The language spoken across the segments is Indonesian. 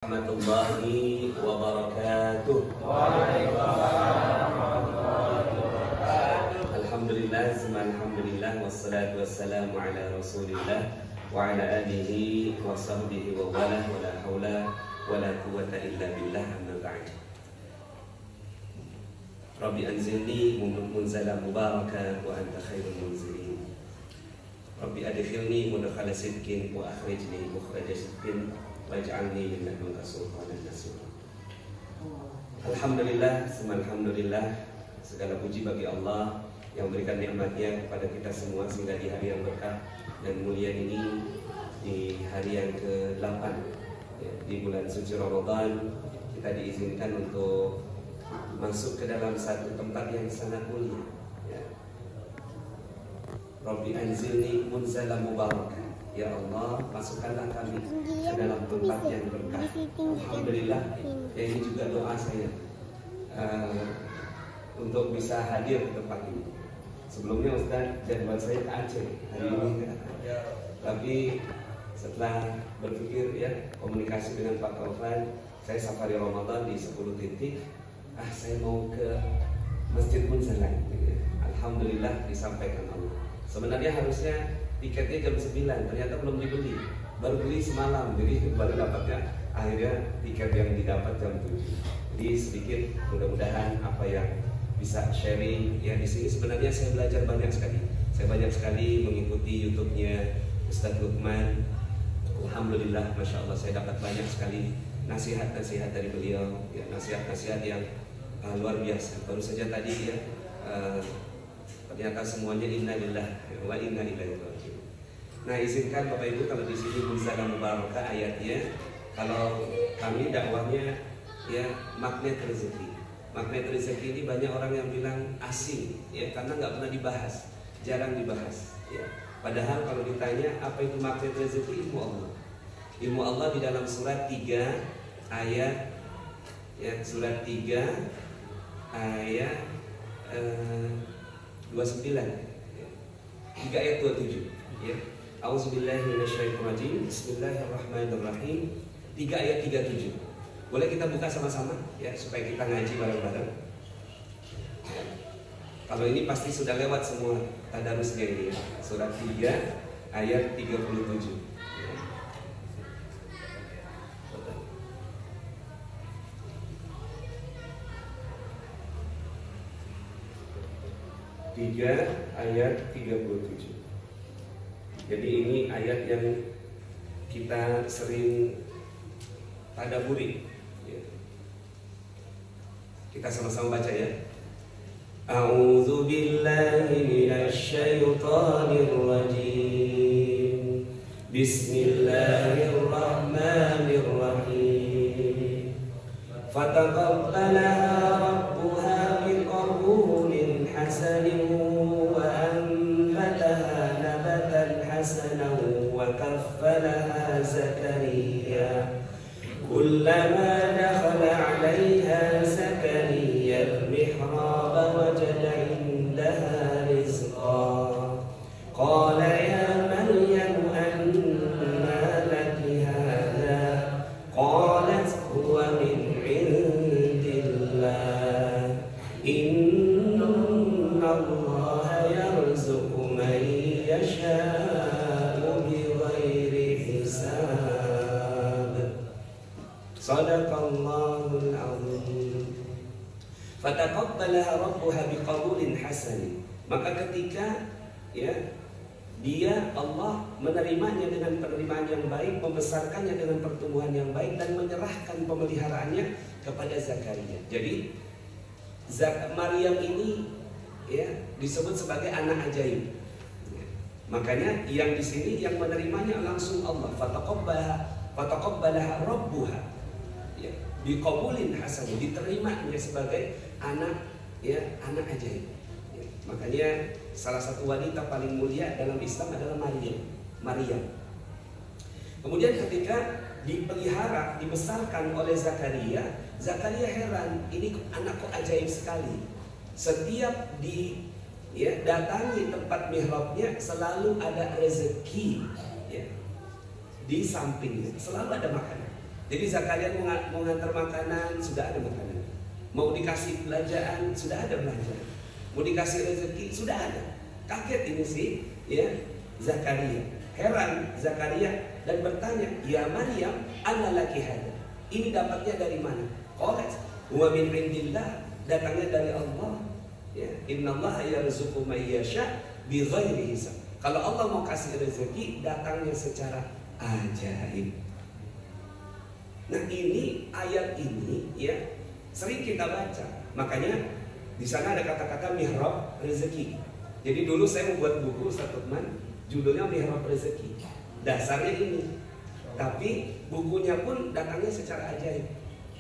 Warahmatullahi wabarakatuh. Alhamdulillah, alhamdulillah, wassalatu wassalamu ala rasulillah wa ala alihi wa sahbihi wa wala wa la hawla wa la quwwata illa billah, amma ba'd. Rabbi anzilni munzalan mubaraka wa anta khairul munzilin. Rabbi adkhilni mudkhala sidqin wa akhrijni mukhraja sidqin waj'alni min ladunka sultanan nasira. Alhamdulillah, alhamdulillah, segala puji bagi Allah yang memberikan nikmatnya kepada kita semua sehingga di hari yang berkah dan mulia ini, di hari yang ke-8 ya, di bulan suci Ramadan, kita diizinkan untuk masuk ke dalam satu tempat yang sangat mulia ya. Rabbi anzilni munzalan mubarakan. Ya Allah, masukkanlah kami ke dalam tempat yang berkah. Alhamdulillah, ya ini juga doa saya untuk bisa hadir ke tempat ini. Sebelumnya Ustaz, jadwal saya ke Aceh hari ini, tapi setelah berpikir ya, komunikasi dengan Pak Taufan, saya safari Ramadan di 10 titik. Saya mau ke Masjid Munzalan. Alhamdulillah disampaikan Allah. Sebenarnya harusnya tiketnya jam 9, ternyata belum dibeli. Baru beli semalam, jadi baru dapatnya akhirnya tiket yang didapat jam 7. Jadi sedikit mudah-mudahan apa yang bisa sharing ya di sini. Sebenarnya saya belajar banyak sekali. Saya banyak sekali mengikuti YouTube-nya Ustadz Lukman. Alhamdulillah, masya Allah, saya dapat banyak sekali nasihat-nasihat dari beliau, ya, nasihat-nasihat yang luar biasa. Baru saja tadi ya, ternyata semuanya inna lillahi wa inna ilaihi raji'un. Nah, izinkan Bapak Ibu, kalau di sini munzalan mubarakah ayatnya, kalau kami dakwahnya ya magnet rezeki. Magnet rezeki ini banyak orang yang bilang asing ya, karena nggak pernah dibahas, jarang dibahas ya. Padahal kalau ditanya apa itu magnet rezeki, ilmu Allah. Ilmu Allah di dalam surat 3 ayat ya, surat 3 ayat 29 ya. 3 ayat 27 ya. Auzubillahi minasyaitonirrajim. Bismillahirrahmanirrahim. 3 ayat 37. Boleh kita buka sama-sama ya, supaya kita ngaji bareng-bareng ya. Kalau ini pasti sudah lewat semua tadarusnya ini ya. Surat 3 ayat 37 ya. 3 ayat 37. Jadi ini ayat yang kita sering tadabburi ya. Kita sama-sama baca ya. A'udzu billahi minasyaitonir rajim. Bismillahirrahmanirrahim. Fataqabbalaha rabbuha biqabulin hasanin wa anbataha nabatan hasanan wa kaffalaha Zakaria. Kullama dakhala 'alayha Zakaria al-mihrab wajada 'indaha rizqan. Qala ya Maryam anna laki hadha? Qalat huwa min 'indillah. Inna Allaha yarzuqu man yasha'u bighairi hisab. Shadaqallahul azim. Fataqabbalaha rabbuha biqabulin hasan. Maka ketika ya, dia Allah menerimanya dengan penerimaan yang baik, membesarkannya dengan pertumbuhan yang baik, dan menyerahkan pemeliharaannya kepada Zakaria. Jadi Maryam ini ya disebut sebagai anak ajaib. Ya. Makanya yang di sini yang menerimanya langsung Allah. Fataqabbalaha rabbuha. Ya, biqabulin hasan, diterimanya sebagai anak ya, anak ajaib. Ya. Makanya salah satu wanita paling mulia dalam Islam adalah Maryam. Kemudian ketika dipelihara, dibesarkan oleh Zakaria heran, ini anakku ajaib sekali. Setiap datangi tempat mihrabnya selalu ada rezeki ya. Di sampingnya selalu ada makanan. Jadi Zakaria mau ngantar makanan, sudah ada makanan. Mau dikasih belanjaan, sudah ada belanjaan. Mau dikasih rezeki, sudah ada. Kaget ini sih, ya, Zakaria. Heran Zakaria dan bertanya, "Ya Maryam, anna laki hada?" Ini dapatnya dari mana? Qalat, "Wa min indillah." Datangnya dari Allah. Ya, innallaha yarzuqu may yasha bighairi hisab. Kalau Allah mau kasih rezeki, datangnya secara ajaib. Nah, ini ayat ini ya sering kita baca. Makanya di sana ada kata-kata mihrab rezeki. Jadi dulu saya membuat buku Ustaz Lukman, judulnya Mihrab Rezeki. Dasarnya ini. Tapi bukunya pun datangnya secara ajaib.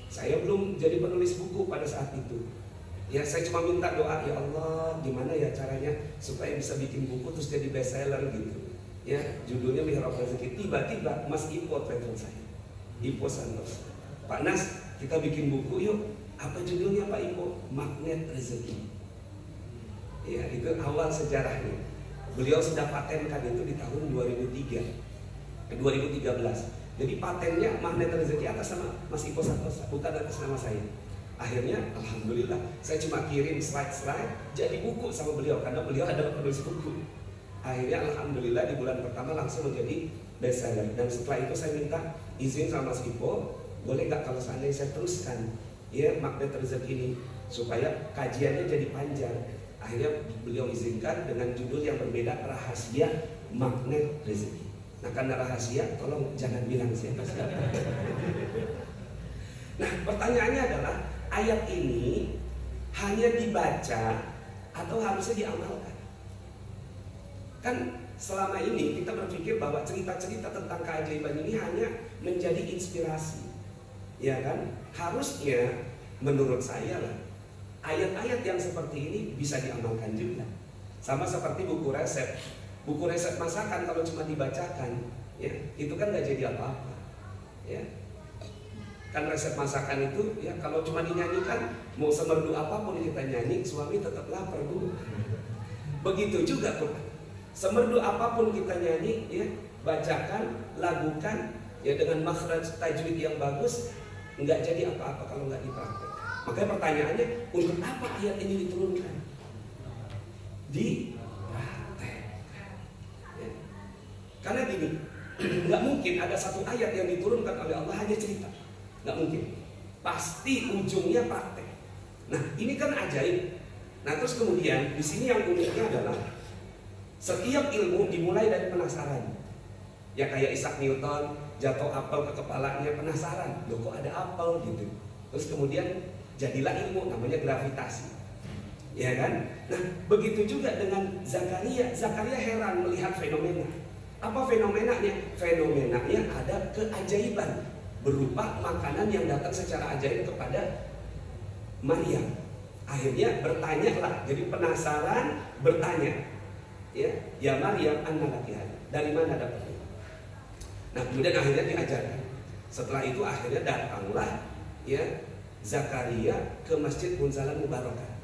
Saya belum jadi penulis buku pada saat itu. Ya, saya cuma minta doa, ya Allah, gimana ya caranya supaya bisa bikin buku terus jadi bestseller gitu. Ya, judulnya Mihrab Rezeki. Tiba-tiba Mas Ipo telepon saya. Ipo Santos. Pak Nas, kita bikin buku yuk. Apa judulnya Pak Ipo? Magnet Rezeki. Ya, itu awal sejarahnya. Beliau sudah patenkan itu di tahun 2013. Jadi patennya Magnet Rezeki atas nama Mas Ipo Santos, bukan atas nama saya. Akhirnya, alhamdulillah, saya cuma kirim slide-slide jadi buku sama beliau karena beliau adalah penulis buku. Akhirnya, alhamdulillah di bulan pertama langsung menjadi bestseller. Dan setelah itu saya minta izin sama Mas Ipo, boleh nggak kalau seandainya saya teruskan ya Magnet Rezeki ini supaya kajiannya jadi panjang. Akhirnya beliau izinkan dengan judul yang berbeda, Rahasia Magnet Rezeki. Nah, karena rahasia, tolong jangan bilang siapa-siapa. Nah, pertanyaannya adalah ayat ini hanya dibaca atau harusnya diamalkan? Kan selama ini kita berpikir bahwa cerita-cerita tentang keajaiban ini hanya menjadi inspirasi, ya kan? Harusnya menurut saya lah, ayat-ayat yang seperti ini bisa diamalkan juga. Sama seperti buku resep. Buku resep masakan kalau cuma dibacakan, ya itu kan nggak jadi apa-apa, ya. Kan resep masakan itu, ya kalau cuma dinyanyikan, mau semerdu apapun kita nyanyi, suami tetap lapar bu. Begitu juga Quran. Semerdu apapun kita nyanyi, ya bacakan, lagukan, ya dengan makhraj tajwid yang bagus, nggak jadi apa-apa kalau nggak dipraktek. Makanya pertanyaannya, untuk apa ayat ini diturunkan? Karena gini, nggak mungkin ada satu ayat yang diturunkan oleh Allah hanya cerita, nggak mungkin. Pasti ujungnya praktek. Nah, ini kan ajaib. Nah, terus kemudian di sini yang uniknya adalah setiap ilmu dimulai dari penasaran. Ya kayak Isaac Newton jatuh apel ke kepalanya, penasaran, loh kok ada apel gitu. Terus kemudian jadilah ilmu namanya gravitasi. Ya kan? Nah, begitu juga dengan Zakaria. Zakaria heran melihat fenomena. Apa fenomenanya? Fenomenanya ada keajaiban berupa makanan yang datang secara ajaib kepada Maryam. Akhirnya bertanyalah, jadi penasaran bertanya, ya Maryam, anna laki hada? Dari mana dapatnya? Nah, kemudian akhirnya diajarkan. Setelah itu akhirnya datanglah ya Zakaria ke Masjid Munzalan Mubarakah,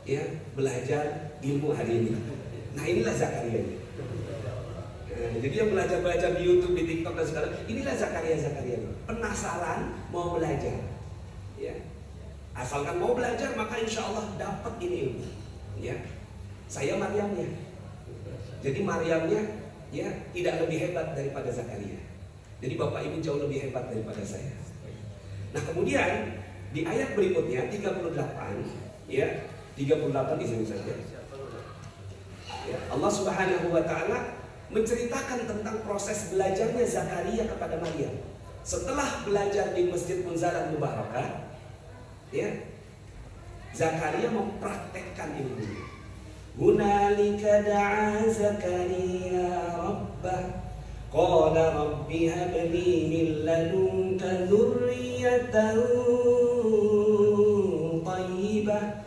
ya belajar ilmu hari ini. Nah, inilah Zakaria. Jadi yang belajar di YouTube, di TikTok dan sekarang, inilah Zakaria penasaran mau belajar. Ya, asalkan mau belajar maka insya Allah dapat ini ilmu. Ya, saya Maryamnya. Jadi Maryamnya ya tidak lebih hebat daripada Zakaria. Jadi bapak ibu jauh lebih hebat daripada saya. Nah kemudian di ayat berikutnya 38, ya 38 di sini saja. Ya, Allah Subhanahu Wa Taala menceritakan tentang proses belajarnya Zakaria kepada Maryam. Setelah belajar di Masjid Munzalan Mubarakah, ya, Zakaria mempraktekkan ilmunya. Hunalika da'a Zakaria rabbah, qala rabbi habli min ladunka dzurriyyatan thayyibah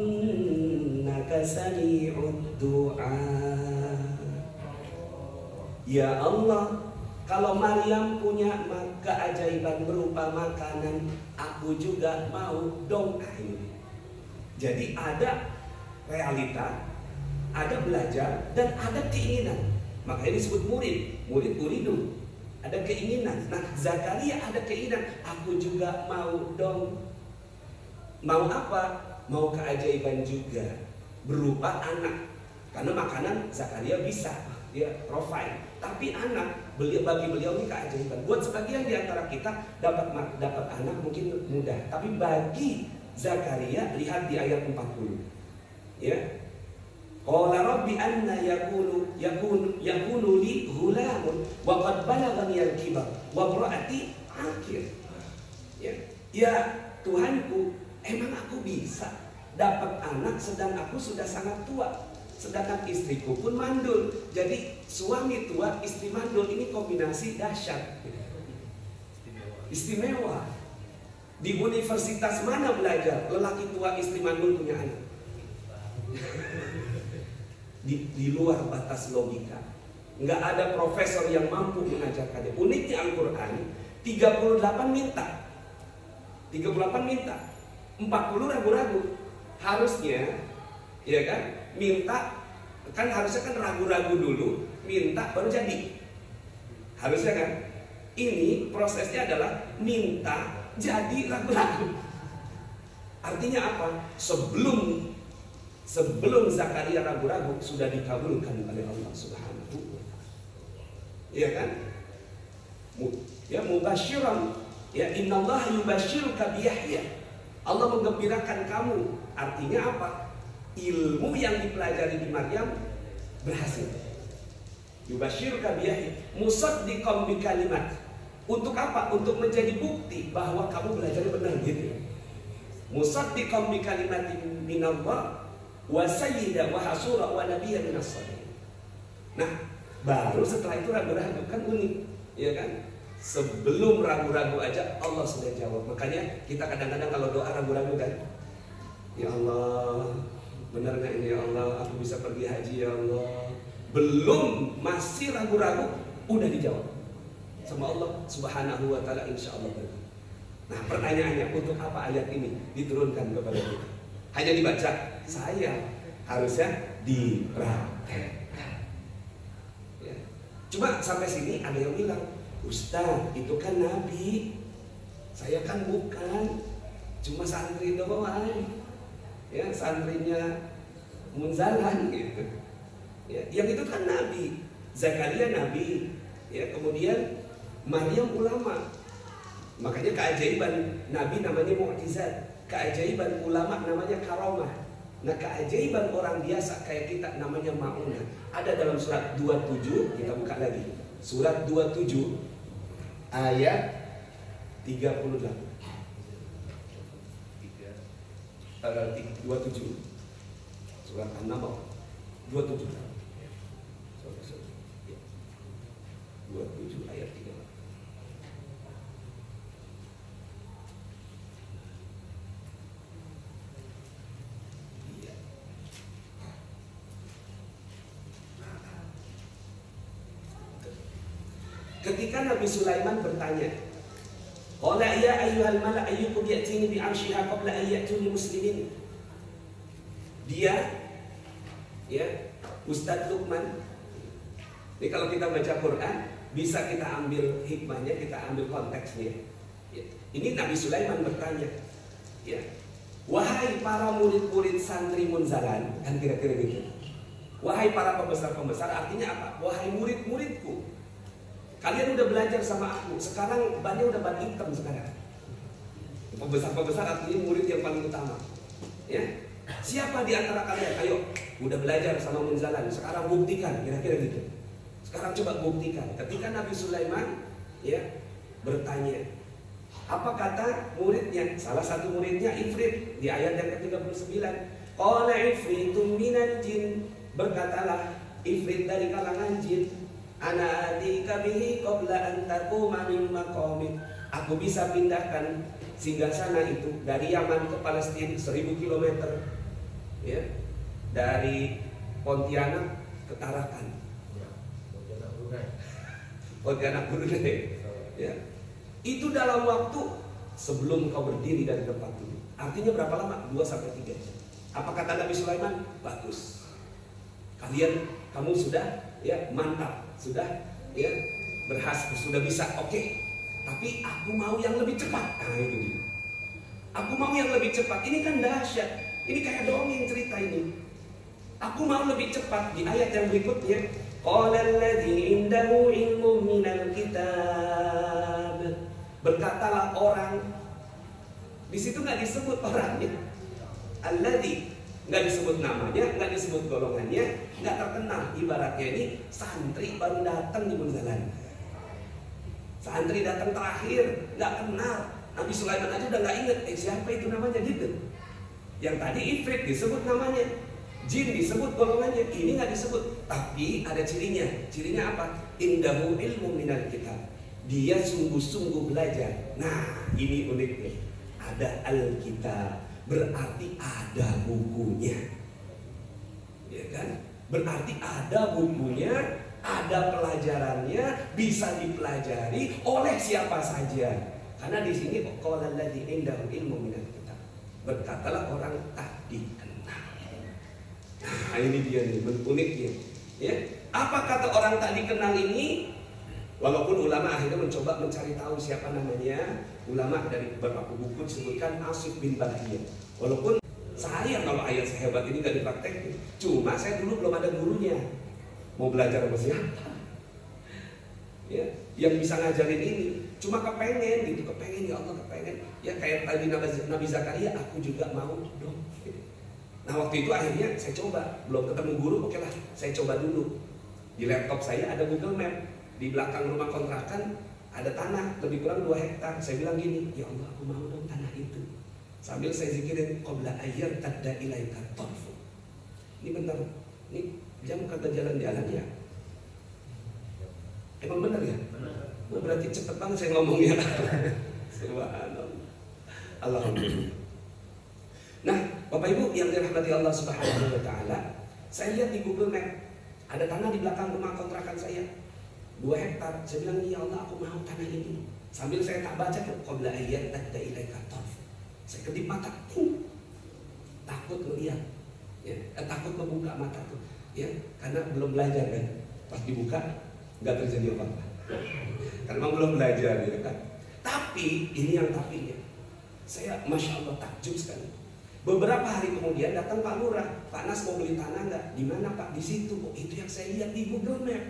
innaka sami'ud du'a. Ya Allah, kalau Maryam punya keajaiban berupa makanan, aku juga mau dong. Jadi ada realita, ada belajar, dan ada keinginan. Makanya disebut murid uridu. ada keinginan. Nah, Zakaria ada keinginan, aku juga mau dong. Mau apa? Mau keajaiban juga, berupa anak. Karena makanan Zakaria bisa dia provide, tapi anak bagi beliau ini keajaiban. Buat sebagian di antara kita dapat anak mungkin mudah, tapi bagi Zakaria, lihat di ayat 40. Ya. Qala rabbi anna yakunu li ghulamun wa qad balaghani al-kibar wa imraati aqir. Ya Tuhanku, emang aku bisa dapat anak sedang aku sudah sangat tua, sedangkan istriku pun mandul. Jadi suami tua, istri mandul, ini kombinasi dahsyat, istimewa. Di universitas mana belajar lelaki tua istri mandul punya anak? Di luar batas logika. Nggak ada profesor yang mampu mengajarkannya. Uniknya Al-Quran 38 minta, 40 ragu-ragu. Harusnya, ya kan, minta kan harusnya kan ragu-ragu dulu, minta baru jadi. Harusnya kan. Ini prosesnya adalah minta jadi ragu-ragu. Artinya apa? Sebelum Zakaria ragu-ragu sudah dikabulkan oleh Allah Subhanahu wa taala. Iya kan? Ya mubasyiran, ya innallaha yubasyiruka bi Yahya. Allah menggembirakan kamu. Artinya apa? Ilmu yang dipelajari di Maryam berhasil. Yubasyiruka bi Yahya musaddiqan bi kalimat. Untuk apa? Untuk menjadi bukti bahwa kamu belajarnya benar gitu. Musaddiqan bi kalimatin minallah wa sayyidan wa hasura wa nabiyyan minas salihin. Nah, baru setelah itu ragu-ragu, kan unik, ya kan? Sebelum ragu-ragu aja Allah sudah jawab. Makanya kita kadang-kadang kalau doa ragu-ragu kan, ya Allah, benar nggak ini ya Allah, aku bisa pergi haji ya Allah. Belum, masih ragu-ragu, udah dijawab sama Allah Subhanahu wa taala, insya Allah. Nah, pertanyaannya, untuk apa ayat ini diturunkan kepada kita? Hanya dibaca, saya harusnya dipraktekkan. Ya. Cuma sampai sini ada yang bilang, Ustaz, itu kan Nabi, saya kan bukan, cuma santri doang. Ya, santrinya Munzalan gitu. Ya, yang itu kan Nabi, Zakaria Nabi, ya, kemudian Maryam ulama. Makanya keajaiban Nabi namanya mukjizat. Keajaiban ulama namanya karamah. Nah, keajaiban orang biasa kayak kita namanya ma'unah. Ada dalam surat 27, kita buka lagi. Surat 27 ayat 38. 27. Surat An-Naml 27. 27 ayat 38. Ketika Nabi Sulaiman bertanya, "Qala ya ayyuhal mala' ayyukum ya'tini bi 'arsyiha qabla an ya'tuni muslimin." Dia, ya, Ustadz Luqman. Ini kalau kita baca Quran, bisa kita ambil hikmahnya, kita ambil konteksnya. Ya. Ini Nabi Sulaiman bertanya, ya, wahai para murid-murid santri Munzalan, kan kira-kira gitu. Wahai para pembesar-pembesar, artinya apa? Wahai murid-muridku, kalian udah belajar sama aku, sekarang bannya udah ban hitam sekarang. Pembesar-pembesar artinya murid yang paling utama. Ya, siapa di antara kalian? Ayo, udah belajar sama Munzalan, sekarang buktikan, kira-kira gitu. Sekarang coba buktikan. Ketika Nabi Sulaiman, ya, bertanya, apa kata muridnya? Salah satu muridnya Ifrit di ayat yang ke-39. Qala ifritun minal jin, berkatalah Ifrit dari kalangan jin, ana atika bihi qabla an taquma min maqamik. Aku bisa pindahkan singgasana itu dari Yaman ke Palestina 1000 km. Ya. Dari Pontianak ke Tarakan. Pontianak Brunei. Ya. Itu dalam waktu sebelum kau berdiri dari tempat itu. Artinya berapa lama? 2-3 jam. Apa kata Nabi Sulaiman? Bagus. Kamu sudah, ya, mantap, sudah, ya, berhasil, sudah bisa, oke. Tapi aku mau yang lebih cepat. Nah itu dia. Aku mau yang lebih cepat. Ini kan dahsyat. Ini kayak dongeng cerita ini. Aku mau lebih cepat. Di ayat yang berikutnya, qala alladzi indahu ilmu minal kitab. Berkatalah orang. Di situ nggak disebut orangnya. Alladzi, nggak disebut namanya, nggak disebut golongannya, nggak terkenal. Ibaratnya ini santri baru datang di Bundaran. Santri datang terakhir, nggak kenal. Nabi Sulaiman aja udah nggak inget, siapa itu namanya gitu. Yang tadi Ifrit disebut namanya, jin disebut golongannya, ini nggak disebut. Tapi ada cirinya. Cirinya apa? Indahu ilmu minal kitab. Dia sungguh-sungguh belajar. Nah, ini unik nih. Ada Alkitab, berarti ada bukunya. Ya kan? Berarti ada bukunya, ada pelajarannya, bisa dipelajari oleh siapa saja. Karena di sini qala alladzi indahu ilmu minal kitab. Berkatalah orang tak dikenal. Nah, ini dia nih, uniknya. Ya, apa kata orang tak dikenal ini? Walaupun ulama akhirnya mencoba mencari tahu siapa namanya. Ulama dari beberapa buku disebutkan Asif bin Bahiyah. Walaupun sayang kalau ayat sehebat ini gak dipraktekin. Cuma saya dulu belum ada gurunya. Mau belajar sama siapa? Ya, yang bisa ngajarin ini. Cuma kepengen gitu, kepengen ya Allah, kepengen. Ya kayak tadi Nabi Zakaria, aku juga mau dong. Nah waktu itu akhirnya saya coba, belum ketemu guru, oke lah, saya coba dulu. Di laptop saya ada Google Map, di belakang rumah kontrakan ada tanah lebih kurang 2 hektar. Saya bilang gini, ya Allah aku mau dong tanah itu. Sambil saya zikirin, qabla ayyar tadda ilaika tarfu. Ini benar, ini jam kagak jalan-jalan ya. Emang benar ya? Benar. Berarti cepet banget saya ngomongnya. Subhanallah. Alhamdulillah. Nah, Bapak Ibu yang dirahmati Allah Subhanahu wa taala, saya lihat di Google Map ada tanah di belakang rumah kontrakan saya 2 hektar. Saya bilang, ya Allah aku mau tanah ini. Sambil saya tak baca tuh, qabla ayyat tadda ilaika tarf. Saya kedip mata, takut melihat, ya, takut membuka mata tuh, ya, karena belum belajar kan. Pas dibuka nggak terjadi apa-apa. Karena belum belajar ya kan. Tapi ini yang tapinya, saya masya Allah takjub sekali. Beberapa hari kemudian datang Pak Lurah, Pak Nas mau beli tanah nggak? Di mana Pak? Di situ. Oh itu yang saya lihat di Google Map.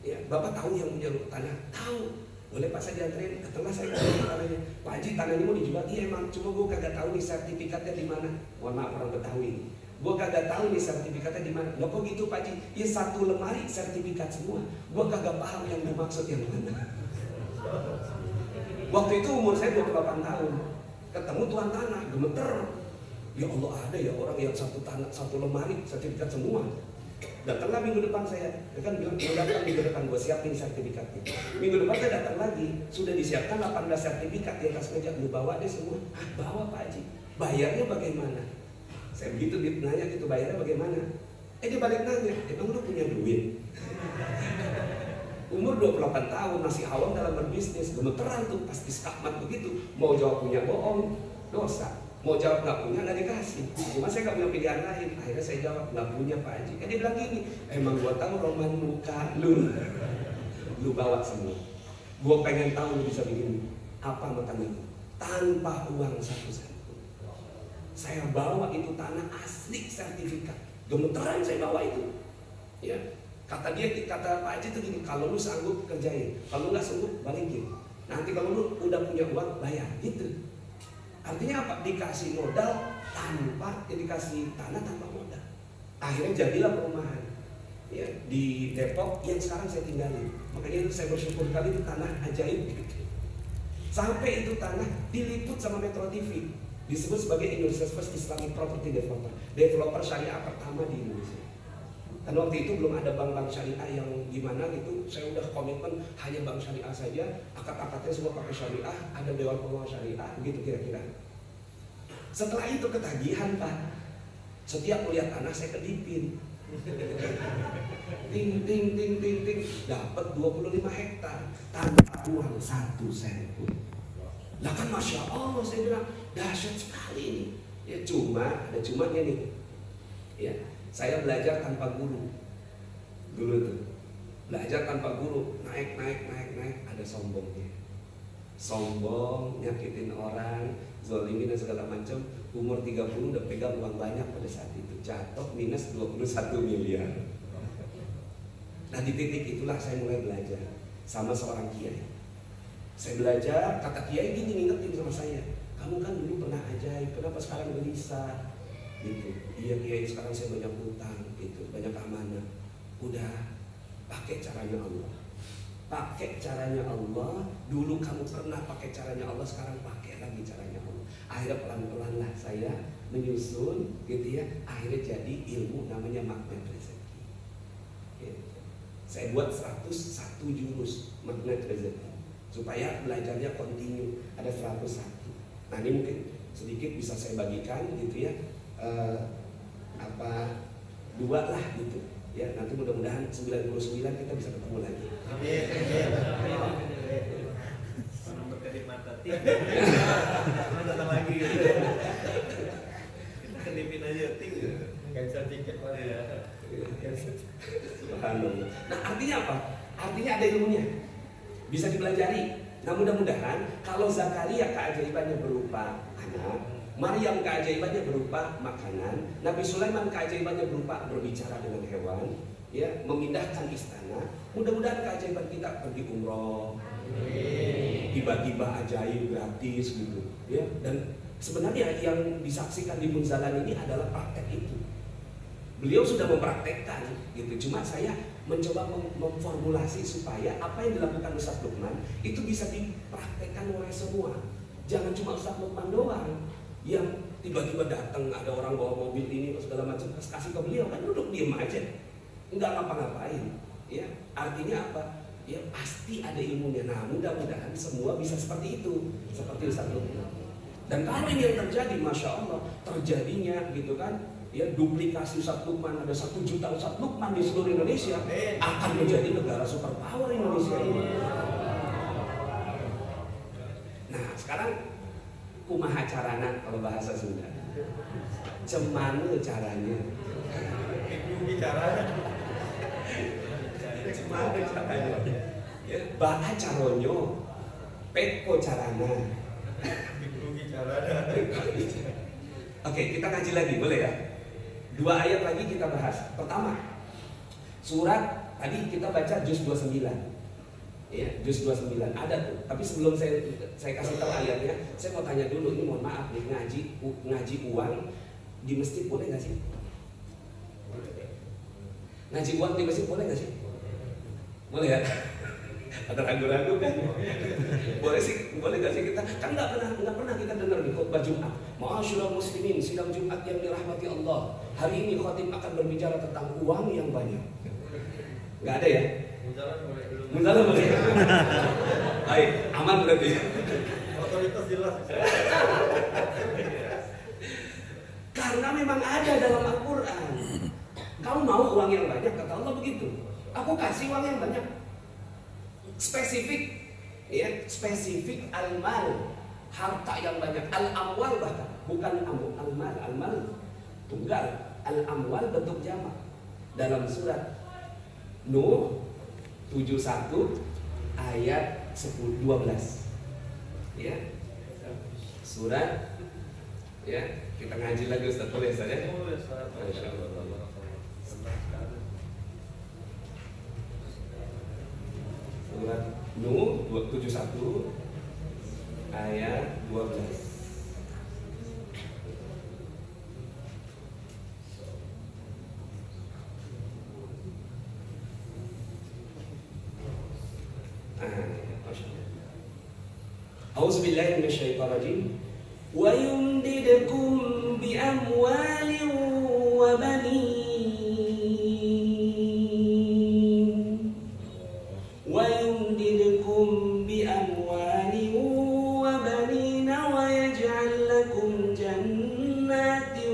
Ya, Bapak tahu yang punya tanah? Tahu. Boleh Pak saya dianterin? Datanglah saya ke tanahnya. Pak Haji tanah ini mau dijual? Iya emang. Cuma gue kagak tahu nih sertifikatnya di mana. Mohon maaf orang Betawi. Gue kagak tahu nih sertifikatnya di mana. Loh kok gitu Pak Haji? Ya 1 lemari sertifikat semua. Gue kagak paham yang dimaksud yang mana. Waktu itu umur saya 28 tahun. Ketemu tuan tanah, gemeter. Ya Allah ada ya orang yang 1 tanah 1 lemari sertifikat semua. Datanglah minggu depan saya kan bilang, datang minggu depan gue siapin sertifikatnya. Minggu depan saya datang lagi, sudah disiapkan 18 sertifikat di atas meja. Lu bawa deh semua. Bawa Pak Haji. Bayarnya bagaimana? Saya begitu nanya gitu, bayarnya bagaimana? Dia balik nanya, emang lu punya duit? Umur 28 tahun masih awam dalam berbisnis, gemeteran tuh pas distakmat begitu. Mau jawab punya bohong, dosa. Mau jawab nggak punya, nggak dikasih. Cuma saya nggak punya pilihan lain. Akhirnya saya jawab nggak punya Pak Haji. Dia bilang gini, emang gua tahu roman muka lu bawa semua. Gua pengen tahu lu bisa bikin apa sama tanah itu tanpa uang 1 sen. Saya bawa itu tanah asli sertifikat. Gemeteran saya bawa itu. Ya, kata Pak Haji itu gini, kalau lu sanggup kerjain, kalau nggak sanggup balikin. Nanti kalau lu udah punya uang bayar, gitu. Artinya apa? Dikasih modal tanpa, dikasih tanah tanpa modal. Akhirnya jadilah perumahan ya, di Depok yang sekarang saya tinggalin. Makanya itu saya bersyukur kali itu tanah ajaib. Sampai itu tanah diliput sama Metro TV, disebut sebagai Indonesia's First Islamic Property Developer, developer syariah pertama di Indonesia. Dan waktu itu belum ada bank-bank syariah yang gimana gitu. Saya udah komitmen hanya bank syariah saja, akad-akadnya semua pakai syariah, ada dewan pengawas syariah, gitu kira-kira. Setelah itu ketagihan Pak, setiap melihat tanah saya kedipin. Ting ting ting ting ting, dapat 25 hektar tanpa uang 1 sen pun. Lah kan masya Allah, saya bilang dahsyat sekali ini. Ya cuma ada cumanya nih. Ya. Saya belajar tanpa guru dulu tuh, belajar tanpa guru, naik, ada sombongnya. Sombong, nyakitin orang, zolimin dan segala macam. Umur 30 udah pegang uang banyak pada saat itu, jatuh minus 21 miliar. Nah di titik itulah saya mulai belajar sama seorang kiai. Saya belajar, kata kiai gini ngingetin sama saya, kamu kan dulu pernah ajaib, kenapa sekarang gelisah? Gitu. Iya kiai, sekarang saya banyak hutang, gitu, banyak amanah. Udah, pakai caranya Allah. Pakai caranya Allah. Dulu kamu pernah pakai caranya Allah, sekarang pakai lagi caranya Allah. Akhirnya pelan-pelan lah saya menyusun, gitu ya. Akhirnya jadi ilmu namanya magnet rezeki. Gitu. Saya buat 101 jurus magnet rezeki supaya belajarnya kontinu, ada 101. Nah ini mungkin sedikit bisa saya bagikan, gitu ya. 2 lah gitu ya, nanti mudah-mudahan 99 kita bisa ketemu lagi. Amin. Nomor kredit mata tik. Datang lagi. Kita kedipin aja tik. Cancel tiket lagi ya. Subhanallah. Nah artinya apa? Artinya ada ilmunya, bisa dipelajari. Nah mudah-mudahan kalau Zakaria keajaibannya berupa anak, Maryam keajaibannya berupa makanan, Nabi Sulaiman keajaibannya berupa berbicara dengan hewan, ya, memindahkan istana. Mudah-mudahan keajaiban kita pergi umroh, tiba-tiba ajaib gratis gitu, ya. Dan sebenarnya yang disaksikan di Munzalan ini adalah praktek itu. Beliau sudah mempraktekkan, gitu. Cuma saya mencoba memformulasi supaya apa yang dilakukan Ustaz Lukman itu bisa dipraktekkan oleh semua. Jangan cuma Ustaz Lukman doang yang tiba-tiba datang, ada orang bawa mobil ini segala macam, kasih ke beliau, kan duduk diem aja, nggak ngapa-ngapain, ya. Artinya apa? Ya pasti ada ilmunya. Nah mudah-mudahan semua bisa seperti itu, seperti Ustaz Lukman. Dan kalau ini yang terjadi, masya Allah, terjadinya gitu kan, ya duplikasi Ustaz Lukman, ada 1 juta Ustaz Lukman di seluruh Indonesia, akan menjadi negara superpower Indonesia ini. Nah sekarang kumaha carana kalau bahasa Sunda, cemana caranya, cemana caranya, ya baha caronyo, peko carana. Oke, kita kaji lagi, boleh ya? 2 ayat lagi kita bahas. Pertama, surat tadi kita baca juz 29. Ya, juz 29 ada tuh. Tapi sebelum saya kasih tahu ayatnya, saya mau tanya dulu, ini mohon maaf nih, ngaji uang di masjid boleh nggak sih? Ngaji uang di masjid boleh nggak sih? Boleh ya? Ada ragu-ragu kan? Boleh sih, boleh nggak sih kita? Kan nggak pernah kita dengar di khutbah Jumat. Ma'asyiral muslimin, sidang Jumat yang dirahmati Allah. Hari ini khatib akan berbicara tentang uang yang banyak. Nggak ada ya? Munzalan boleh. Baik, aman berarti. Otoritas jelas. Karena memang ada dalam Al-Quran. Kamu mau uang yang banyak, kata Allah begitu. Aku kasih uang yang banyak. Spesifik, ya, spesifik al-mal, harta yang banyak. Al-amwal bahkan, bukan al-mal. Al-mal tunggal, al-amwal bentuk jamak. Dalam surat Nuh 71 ayat 12. Ya. Surat, ya, kita ngaji lagi Ustaz, boleh saja. Masyaallah. Surat Nuh 71 ayat 12. A'udzubillahi minasyaitonir rajim. Wa yumdidukum bi amwalin wa banin. Wa yumdidukum bi amwalin wa banin wa yaj'al lakum jannatin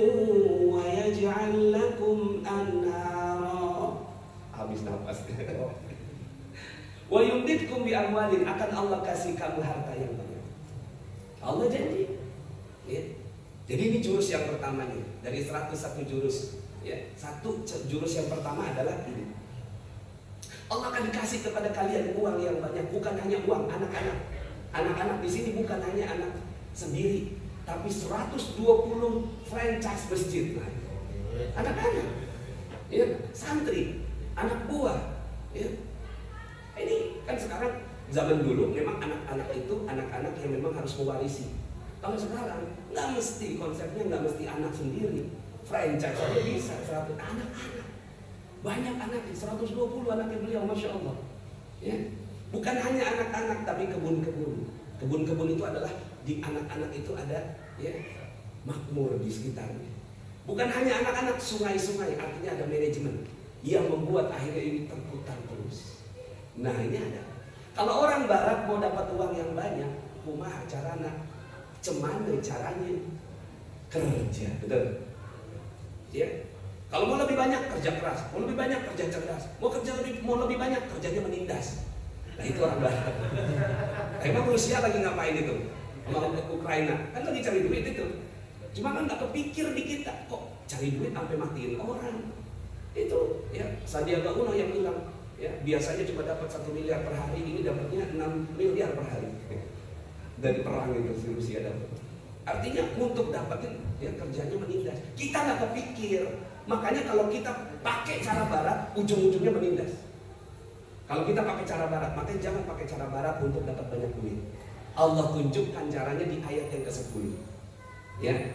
wa yaj'al lakum anhara. Habis nafas. Wa yumdidkum bi amwalin, akan Allah kasih kamu harta yang banyak. Allah janji. Ya. Jadi ini jurus yang pertama nih dari 101 jurus. Ya, 1 jurus yang pertama adalah ini. Allah akan dikasih kepada kalian uang yang banyak. Bukan hanya uang, anak-anak. Anak-anak di sini bukan hanya anak sendiri, tapi 120 franchise masjid. Nah, anak-anak, ya, santri, anak buah. Ya. Ini kan sekarang, zaman dulu memang anak-anak itu anak-anak yang memang harus mewarisi. Kalau sekarang nggak mesti, konsepnya nggak mesti anak sendiri. Franchise aja bisa 100 anak-anak. Banyak anaknya, 120 anaknya beliau, Masya Allah. Ya. Bukan hanya anak-anak, tapi kebun-kebun. Kebun-kebun itu adalah di anak-anak itu ada, ya, makmur di sekitarnya. Bukan hanya anak-anak, sungai-sungai, artinya ada manajemen yang membuat akhirnya ini terputar terus. Nah ini ada. Kalau orang barat mau dapat uang yang banyak, kumaha carana, cemana caranya, kerja, betul? Ya. Kalau mau lebih banyak kerja keras, mau lebih banyak kerja cerdas, mau lebih banyak kerjanya menindas. Nah itu orang barat. Emang Rusia lagi ngapain itu? Mau ke Ukraina, kan lagi cari duit itu. Cuma kan nggak kepikir di kita, kok cari duit sampai matiin orang. Itu ya Sandiaga Uno yang bilang, ya biasanya cuma dapat 1 miliar per hari, ini dapatnya 6 miliar per hari. Dari perang itu si Rusia dapat. Artinya untuk dapatin, ya kerjanya menindas. Kita nggak kepikir. Makanya kalau kita pakai cara barat, ujung-ujungnya menindas. Kalau kita pakai cara barat, makanya jangan pakai cara barat untuk dapat banyak duit. Allah tunjukkan caranya di ayat yang ke-10. Ya.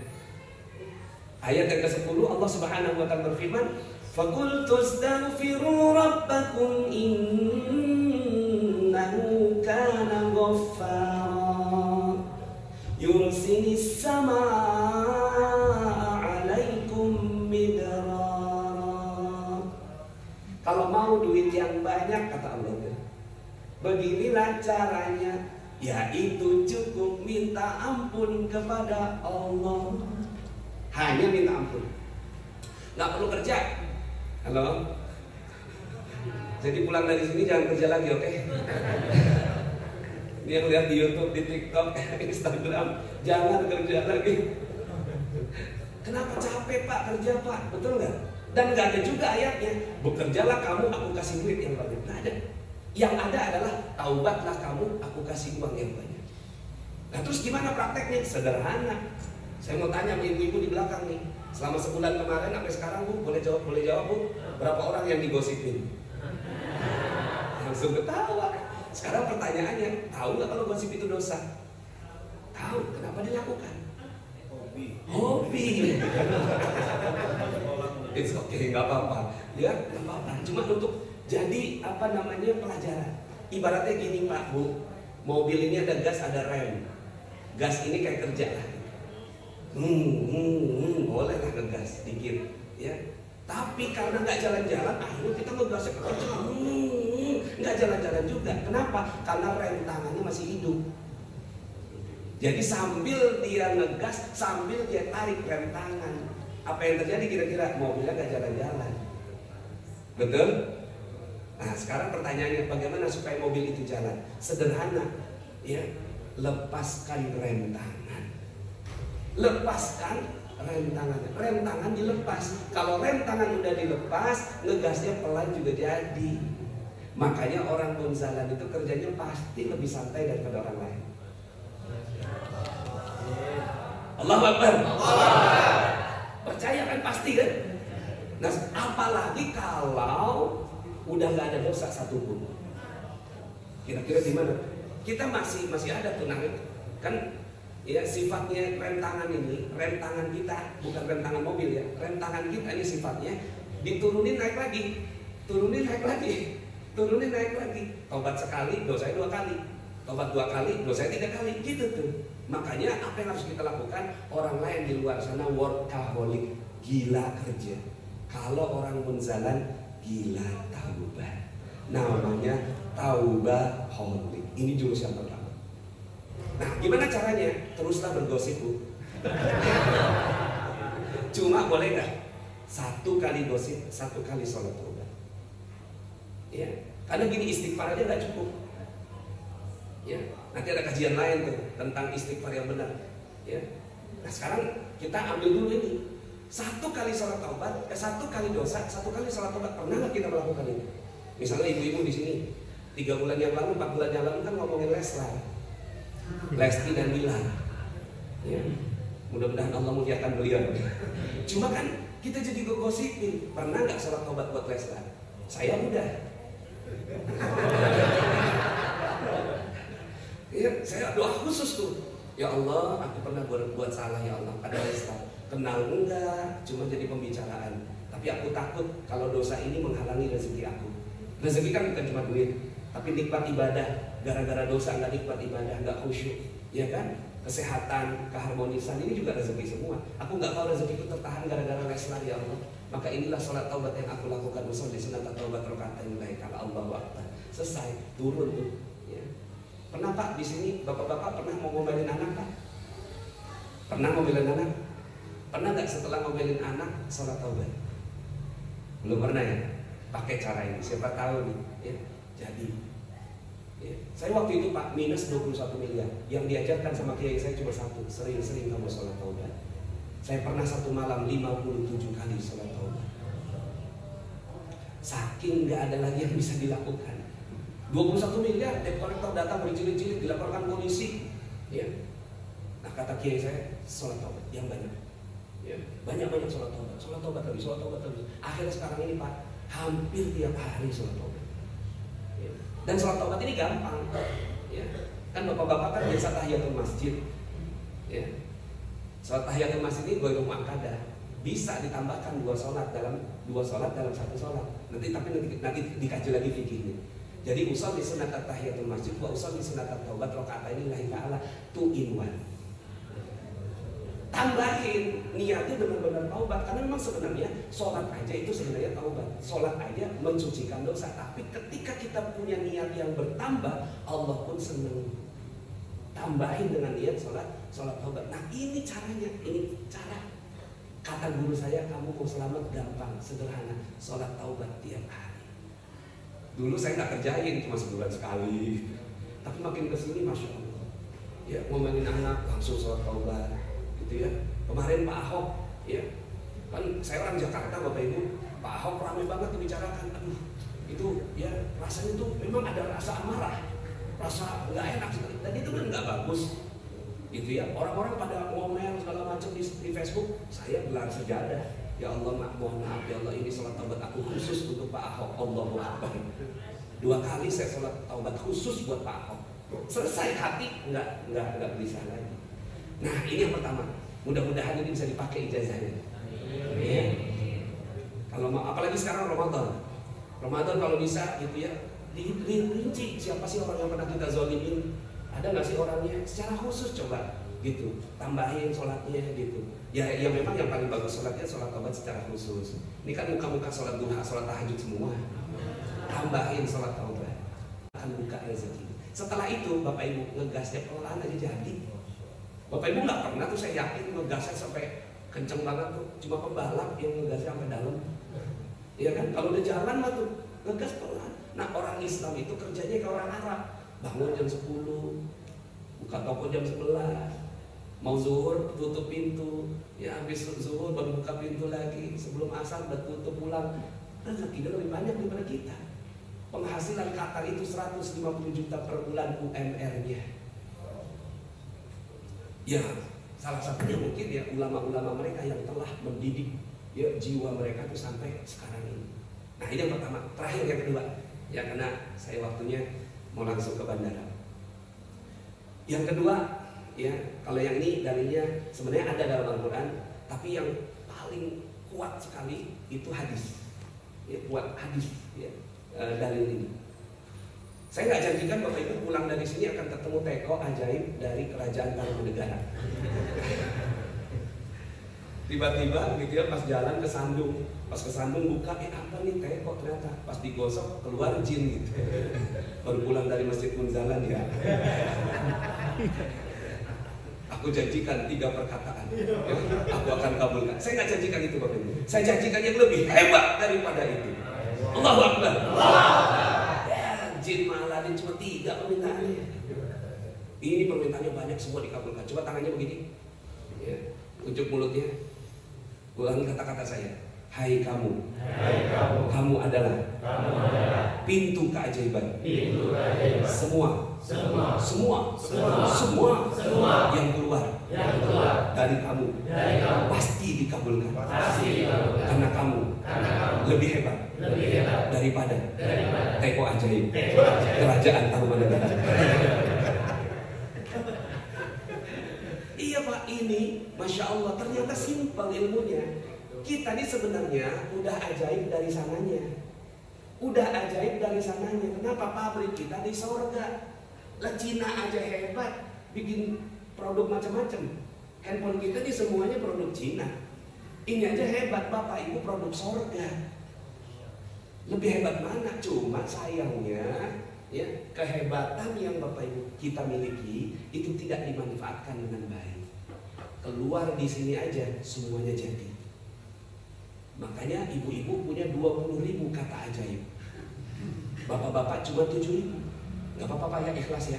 Ayat yang ke-10 Allah Subhanahu wa taala berfirman, "Faqultu astaghfiru rabbakum innahu kana ghaffara yursilis samaa 'alaikum midrara." Kalau mau duit yang banyak, kata Allah, beginilah caranya, yaitu cukup minta ampun kepada Allah. Hanya minta ampun, nggak perlu kerja. Halo, jadi pulang dari sini jangan kerja lagi, oke? Dia lihat di YouTube, di TikTok, Instagram, jangan kerja lagi. Kenapa? Capek Pak, kerja Pak, betul nggak? Dan nggak ada juga ayatnya, bekerjalah kamu, aku kasih duit yang banyak. Nggak ada. Yang ada adalah taubatlah kamu, aku kasih uang yang banyak. Nah terus gimana prakteknya? Sederhana. Saya mau tanya sama ibu-ibu di belakang nih, selama sebulan kemarin sampai sekarang Bu, boleh jawab Bu, berapa orang yang digosipin? Langsung ketawa. Sekarang pertanyaannya, tahu nggak kalau gosip itu dosa? Tahu. Kenapa dilakukan? Hobi. It's okay, nggak apa-apa. Ya, nggak apa-apa. Cuma untuk jadi pelajaran. Ibaratnya gini Pak Bu, mobil ini ada gas, ada rem. Gas ini kayak kerja lah. Boleh lah ngegas dikit, ya. Tapi karena nggak jalan-jalan, akhirnya kita ngegasnya kencang, nggak jalan-jalan juga. Kenapa? Karena rem tangannya masih hidup. Jadi sambil dia ngegas, sambil dia tarik rem tangan, apa yang terjadi kira-kira? Mobilnya nggak jalan-jalan. Betul? Nah sekarang pertanyaannya, bagaimana supaya mobil itu jalan? Sederhana, ya, lepaskan rem tangan. Lepaskan rem tangan. Rem tangan dilepas. Kalau rem tangan udah dilepas, ngegasnya pelan juga jadi. Makanya orang munzalan itu kerjanya pasti lebih santai daripada orang lain. Allahu Akbar. Percaya kan pasti kan? Nah apalagi kalau udah nggak ada dosa satupun. Kira-kira gimana? Kita masih ada tuh kan? Ya sifatnya rem tangan ini, rem tangan kita bukan rem tangan mobil ya, rem tangan kita ini sifatnya diturunin naik lagi, turunin naik lagi, turunin naik lagi. Tobat sekali, dosanya 2 kali. Tobat 2 kali, dosanya 3 kali, gitu tuh. Makanya apa yang harus kita lakukan? Orang lain di luar sana workaholic, gila kerja. Kalau orang munzalan gila taubat. Namanya taubaholic. Ini jurus yang pertama. Nah, gimana caranya? Teruslah bergosip Bu. Cuma boleh nggak? 1 kali gosip, 1 kali sholat taubat. Ya, karena gini istighfar aja nggak cukup. Ya, nanti ada kajian lain tuh tentang istighfar yang benar. Ya, nah sekarang kita ambil dulu ini. 1 kali sholat taubat, 1 kali dosa, 1 kali sholat taubat. Pernah nggak kita melakukan ini? Misalnya ibu-ibu di sini 3 bulan yang lalu, 4 bulan yang lalu kan ngomongin Leslar, Lesti dan Bilar. Ya. Mudah-mudahan Allah muliakan beliau. Cuma kan kita jadi gosipin. Pernah nggak sholat taubat buat Leslar? Saya udah. Ya, saya doa khusus tuh. Ya Allah, aku pernah buat salah ya Allah pada Leslar. Kenal enggak, cuma jadi pembicaraan. Tapi aku takut kalau dosa ini menghalangi rezeki aku. Rezeki kan bukan cuma duit, tapi nikmat ibadah. Gara-gara dosa nggak nikmat ibadah, nggak khusyuk, ya kan? Kesehatan, keharmonisan ini juga rezeki semua. Aku nggak tahu rezekiku tertahan gara-gara Leslar ya Allah. Maka inilah sholat taubat yang aku lakukan. Usolli sunat taubat rakaatain lail kala Allahu akbar. Selesai, turun tuh. Ya. Pernah Pak di sini bapak-bapak pernah mau ngomelin anak Pak? Pernah ngomelin anak? Pernah nggak setelah ngomelin anak sholat taubat? Belum pernah ya? Pakai cara ini. Siapa tahu nih? Ya. Jadi. Ya. Saya waktu itu Pak minus 21 miliar. Yang diajarkan sama kiai saya cuma satu. Sering-sering kamu sholat taubat. Saya pernah satu malam 57 kali sholat taubat. Saking nggak ada lagi yang bisa dilakukan. 21 miliar, debt collector datang berjilid-jilid, dilaporkan polisi. Ya. Nah kata kiai saya, sholat taubat yang banyak. Ya. Banyak-banyak sholat taubat lagi. Akhirnya sekarang ini Pak, hampir tiap hari sholat taubat. Ya. Dan sholat taubat ini gampang. Ya. Kan bapak-bapak kan biasa tahiyatul masjid. Ya. Sholat tahiyatul masjid ini goyong muakkadah, bisa ditambahkan 2 sholat dalam 1 sholat. Nanti dikaji lagi fikihnya. Jadi usolli sunat tahiyatul masjid wa usolli sunat taubat rakaatain lillahi ta'ala 2 in 1. Tambahin niatnya benar-benar taubat, karena memang sebenarnya sholat aja itu sebenarnya taubat. Sholat aja mensucikan dosa, tapi ketika kita punya niat yang bertambah, Allah pun senang. Tambahin dengan niat sholat taubat. Nah ini caranya, ini cara. Kata guru saya, kamu mau selamat gampang, sederhana, sholat taubat tiap hari. Dulu saya nggak kerjain, cuma sebulan sekali. Tapi makin kesini, masya Allah, ya ngomelin anak langsung sholat taubat, gitu ya. Kemarin Pak Ahok, ya kan saya orang Jakarta Bapak Ibu, Pak Ahok ramai banget dibicarakan. Aduh, itu ya rasanya tuh memang ada rasa amarah, rasa nggak enak sekali. Dan itu kan nggak bagus, gitu ya. Orang-orang pada ngomel segala macam di Facebook. Saya gelar sejadah. Ya Allah, mohon maaf ya Allah, ini sholat taubat aku khusus untuk Pak Ahok. Allahu Akbar. 2 kali saya sholat taubat khusus buat Pak Ahok. Selesai hati nggak bisa lagi. Nah ini yang pertama. Mudah-mudahan ini bisa dipakai ijazahnya. Amin. Kalau mau, apalagi sekarang Ramadan kalau bisa gitu ya, dirinci siapa sih orang yang pernah kita zolimin. Ada nggak sih orangnya? Secara khusus coba gitu, tambahin sholatnya gitu. Ya memang yang paling bagus sholatnya sholat taubat secara khusus. Ini kan muka-muka sholat duha, sholat tahajud semua. Tambahin sholat taubat, akan buka rezeki. Setelah itu Bapak Ibu ngegasnya pelan aja jadi. Bapak Ibu nggak pernah tuh, saya yakin ngegasnya sampai kenceng banget tuh. Cuma pembalap yang ngegasnya sampai dalam. Iya kan? Kalau udah jalan mah tuh ngegas pelan. Nah orang Islam itu kerjanya kayak orang Arab. Bangun jam 10, buka toko jam 11, mau zuhur tutup pintu, ya habis zuhur baru buka pintu lagi, sebelum asar udah tutup pulang. Rezekinya lebih banyak daripada kita. Penghasilan Qatar itu 150 juta per bulan UMR-nya. Ya salah satunya mungkin ya ulama-ulama mereka yang telah mendidik ya jiwa mereka tuh sampai sekarang ini. Nah ini yang pertama. Terakhir yang kedua, ya karena saya waktunya mau langsung ke bandara. Yang kedua, ya kalau yang ini dalilnya sebenarnya ada dalam Al-Quran, tapi yang paling kuat sekali itu hadis. Ya, kuat hadis, ya, dalil ini. Saya nggak janjikan Bapak Ibu pulang dari sini akan ketemu teko ajaib dari kerajaan Tarumanegara. Tiba-tiba gitu ya, pas jalan ke Sandung, buka, apa nih teko, ternyata pas digosok keluar jin gitu. Baru pulang dari Masjid Munzalan ya. Aku janjikan 3 perkataan, ya, aku akan kabulkan. Saya nggak janjikan itu Bapak Ibu. Saya janjikan yang lebih hebat daripada itu. Allahu Akbar. Ya, jin malah dia cuma 3 permintaannya. Ini permintaannya banyak, semua dikabulkan. Coba tangannya begini, ya, unjuk mulutnya. Ulangi kata-kata saya. Hai kamu, kamu adalah pintu keajaiban. Semua yang keluar dari kamu pasti dikabulkan. Karena kamu lebih hebat daripada teko ajaib kerajaan Tarumanegara. Iya Pak, ini Masya Allah ternyata simpel ilmunya. Kita ini sebenarnya udah ajaib dari sananya. Kenapa? Pabrik kita di sorga. Lah Cina aja hebat bikin produk macam-macam. Handphone kita ini semuanya produk Cina. Ini aja hebat Bapak Ibu, produk sorga. Lebih hebat mana? Cuma sayangnya ya, kehebatan yang Bapak Ibu kita miliki itu tidak dimanfaatkan dengan baik. Keluar di sini aja semuanya jadi. Makanya ibu-ibu punya 20.000 kata ajaib. Bapak-bapak cuma 7.000. Gak apa-apa Pak ya, ikhlas ya.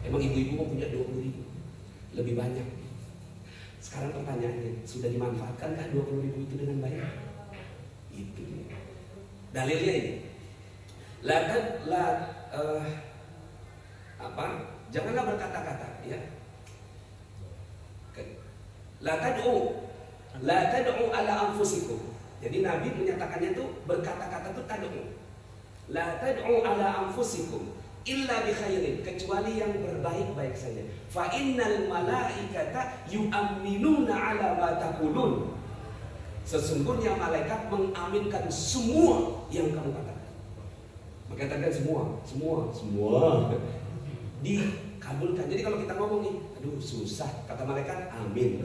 Emang ibu-ibu mau punya 20.000, lebih banyak. Sekarang pertanyaannya, sudah dimanfaatkan kan 20.000 itu dengan baik? Itu dalilnya ini. Janganlah berkata-kata ya. La tad'u ala anfusikum. Jadi Nabi menyatakannya itu berkata-kata itu tad'u. La tad'u ala anfusikum illa bi khairin, kecuali yang berbaik-baik saja. Fa innal malaikata yu'minuna ala ma taqulun. Sesungguhnya malaikat mengaminkan semua yang kamu katakan. Maka katakan semua dikabulkan. Jadi kalau kita ngomong nih, aduh susah, kata malaikat amin.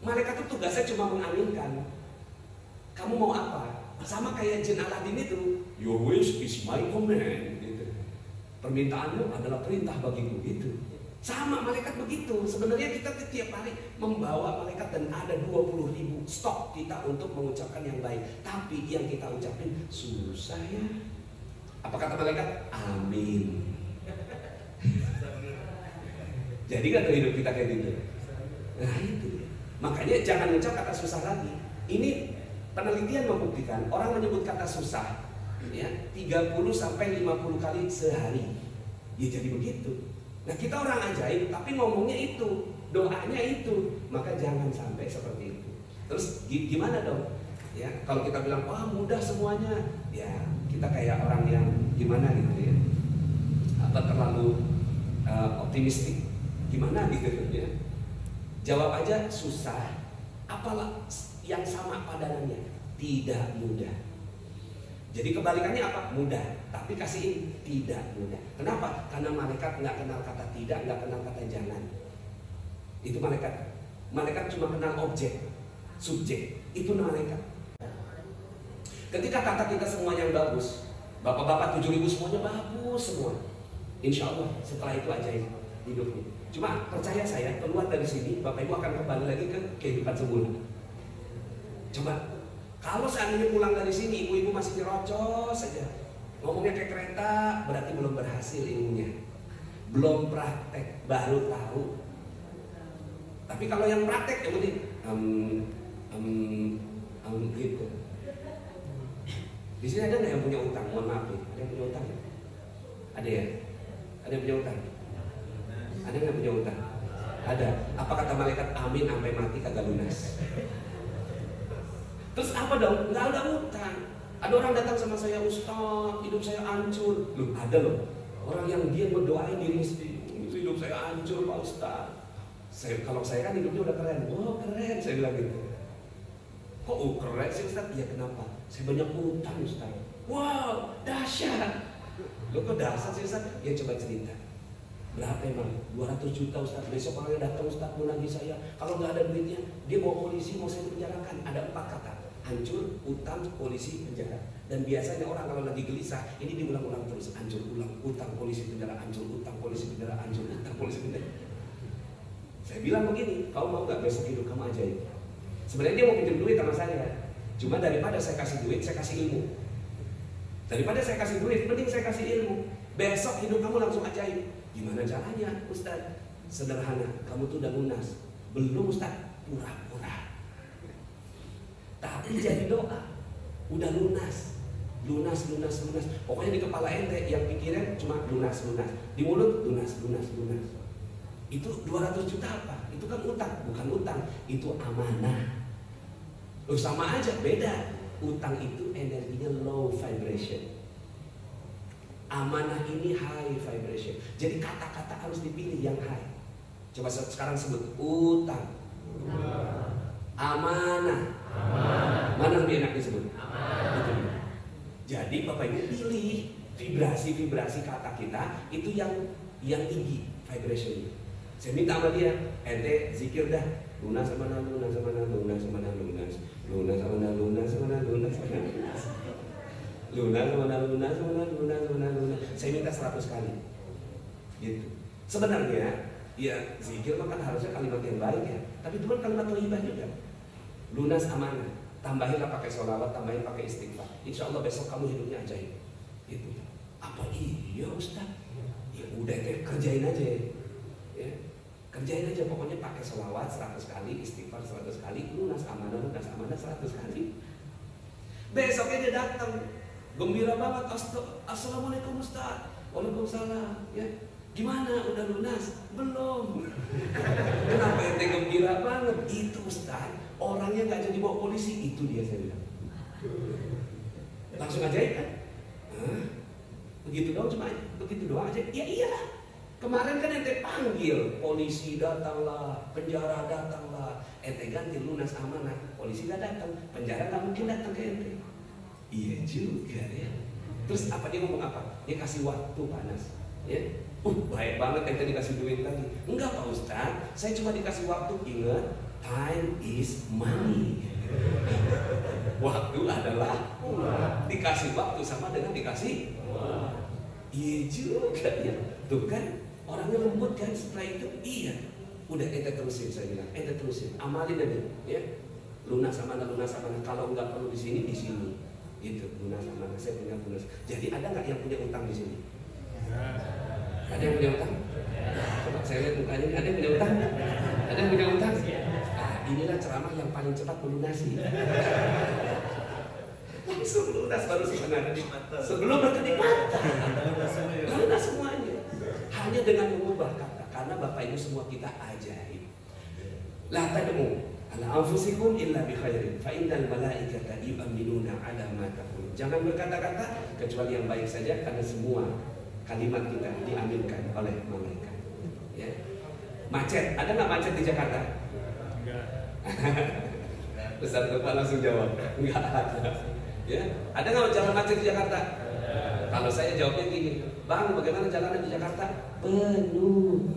Malaikat itu tugasnya cuma mengaminkan. Kamu mau apa? Sama kayak jin Aladin itu, your wish is my command gitu. Permintaanmu adalah perintah bagiku gitu. Sama malaikat begitu. Sebenarnya kita setiap hari membawa malaikat dan ada 20.000 stok kita untuk mengucapkan yang baik. Tapi yang kita ucapin susah ya. Apa kata malaikat? Amin. Jadi kan hidup kita kayak gitu. Nah itu. Makanya jangan ucap kata susah lagi. Ini penelitian membuktikan orang menyebut kata susah ya 30 sampai 50 kali sehari. Ya jadi begitu. Nah kita orang ajaib tapi ngomongnya itu, doanya itu. Maka jangan sampai seperti itu. Terus gimana dong? Ya, kalau kita bilang wah mudah semuanya, ya kita kayak orang yang gimana gitu ya. Atau terlalu optimistik. Gimana gitu ya. Jawab aja susah. Apalah yang sama padanannya? Tidak mudah. Jadi kebalikannya apa? Mudah. Tapi kasihin tidak mudah. Kenapa? Karena malaikat nggak kenal kata tidak, nggak kenal kata jangan. Itu malaikat. Malaikat cuma kenal objek, subjek. Itu malaikat. Ketika kata kita semua yang bagus, bapak-bapak 7.000 semuanya bagus semua. Insya Allah setelah itu ajaib hidupnya. Cuma percaya saya, keluar dari sini Bapak Ibu akan kembali lagi ke kehidupan semula. Coba kalau seandainya pulang dari sini ibu-ibu masih nyerocos saja, ngomongnya kayak kereta, berarti belum berhasil ilmunya, belum praktek, baru tahu. Tapi kalau yang praktek yang penting gitu. Di sini ada nggak yang punya utang? Mohon maaf nih, ada yang punya utang? Ada ya? Ada yang punya utang? Ada nggak punya utang? Ada. Apa kata malaikat? Amin sampai mati kagak lunas. Terus apa dong? Nggak ada utang. Ada orang datang sama saya, Ustaz, hidup saya hancur. Loh, ada loh. Orang yang dia berdoain diri sendiri. Itu hidup saya hancur Pak Ustaz. Kalau saya kan hidupnya udah keren. Oh keren, saya bilang gitu. Kok keren sih Ustaz? Iya kenapa? Saya banyak utang Ustaz. Wow, dahsyat. Loh kok dahsyat sih Ustaz? Ya coba cerita. Berapa emang? 200 juta Ustaz. Besok orangnya datang Ustaz mau nagih saya. Kalau nggak ada duitnya, dia bawa polisi mau saya penjarakan. Ada 4 kata. Hancur, utang, polisi, penjara. Dan biasanya orang kalau lagi gelisah, ini diulang-ulang terus. Hancur, ulang, utang, polisi, penjara, hancur, utang, polisi, penjara, hancur, utang, polisi, penjara. Saya bilang begini, kau mau nggak besok hidup kamu ajaib? Sebenarnya dia mau pinjam duit sama saya. Cuma daripada saya kasih duit, saya kasih ilmu. Daripada saya kasih duit, mending saya kasih ilmu. Besok hidup kamu langsung ajaib. Gimana caranya Ustaz? Sederhana, kamu tuh udah lunas. Belum Ustaz, pura-pura. Tapi jadi doa, udah lunas. Pokoknya di kepala ente yang pikiran cuma lunas. Di mulut lunas. Itu 200 juta apa? Itu kan utang, bukan utang, itu amanah. Sama aja, beda. Utang itu energinya low vibration. Amanah ini high vibration. Jadi kata-kata harus dipilih yang high. Coba sekarang sebut utang, amanah. Mana lebih enak disebut? Amanah. Jadi Bapak Ibu pilih vibrasi kata kita itu yang tinggi vibration. Saya minta sama dia, ente zikir dah, lunas. Saya minta 100 kali. Gitu. Sebenarnya ya zikir kan harusnya kalimat yang baik ya, tapi itu kan kalimat thayyibah juga. Lunas amanah, tambahinlah pakai sholawat, tambahin pakai istighfar. Insya Allah besok kamu hidupnya ajaib. Gitu. Apa iya Ustaz? Ya udah kerjain aja. Ya. Kerjain aja, pokoknya pakai sholawat 100 kali, istighfar 100 kali, lunas amanah 100 kali. Besoknya dia datang, gembira banget, assalamualaikum Ustaz. Waalaikumsalam. Ya. Gimana? Udah lunas? Belum. Kenapa ente gembira banget? Itu Ustaz, orangnya nggak jadi bawa polisi. Itu dia, saya bilang. Langsung ajaib kan? Begitu doang, cuma begitu doang aja. Ya iyalah. Kemarin kan ente panggil, polisi datanglah, penjara datanglah. Ente ganti lunas amanah, polisi gak datang, penjara gak mungkin datang ke ente. Iya juga ya. Terus apa dia ngomong apa? Dia kasih waktu panas. Ya. Baik banget ente dikasih duit lagi. Enggak Pak Ustaz, saya cuma dikasih waktu. Ingat, time is money. Waktu adalah uang. Dikasih waktu sama dengan dikasih uang. Iya juga ya. Tuh kan, orangnya lembut kan. Setelah itu, iya. Udah ente terusin, saya bilang. Ente terusin, amalin aja ya. Lunas amanah. Kalau nggak perlu di sini. Gitu, lunas amanah. Saya punya lunas. Jadi ada nggak yang punya utang di sini? Ada yang punya utang? Coba saya lihat mukanya, ada yang punya utang? Ada yang punya utang? Inilah ceramah yang paling cepat melunasi. Langsung lunas baru sebenarnya. Sebelum berkenikmatan. Lunas semuanya. Hanya dengan mengubah kata. Karena Bapak Ibu semua kita ajaib. La tad'u ala anfusikum illa bi khairin fa innal malaikata yu'minuna ala ma taqul. Jangan berkata-kata kecuali yang baik saja, karena semua kalimat kita diaminkan oleh malaikat. Ya. Macet, ada nggak macet di Jakarta? Enggak. Ustaz Tufa langsung jawab, enggak ada. Ya, ada nggak jalan macet di Jakarta? Kalau saya jawabnya gini, Bang, bagaimana jalanan di Jakarta? Penuh.